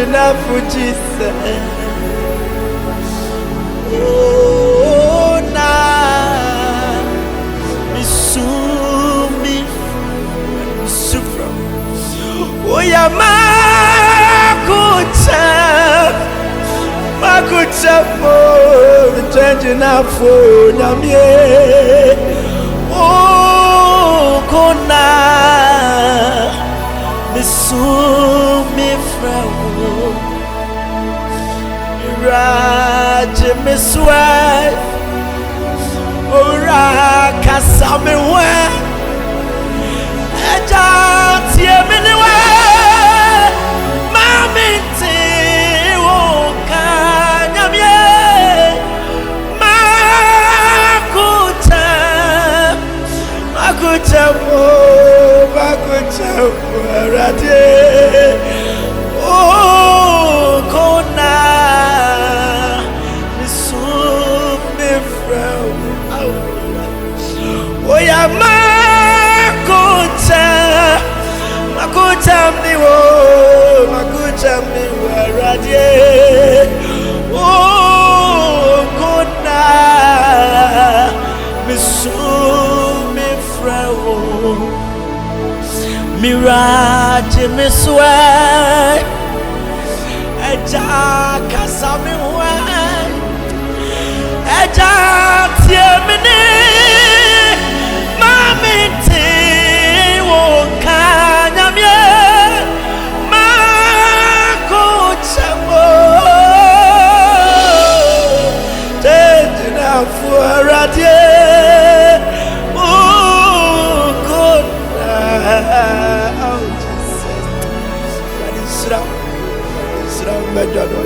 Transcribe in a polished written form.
enough for Jesus. Oh, na misumi misufra. Oh, ya makucha for the changing up for Namie. Oh, kona misumi frau. Raje miswa ora kasame wa eja tie miniwa mamiti wo kanyamye makuta rade oh kona oh ya makuta miwo radie oh kona misumi frao mirage miswa eja kasami wa eja tiemini mamiti wo kanyamye makuchamo tejina fuaradie ukona oh Jesus Isra medodo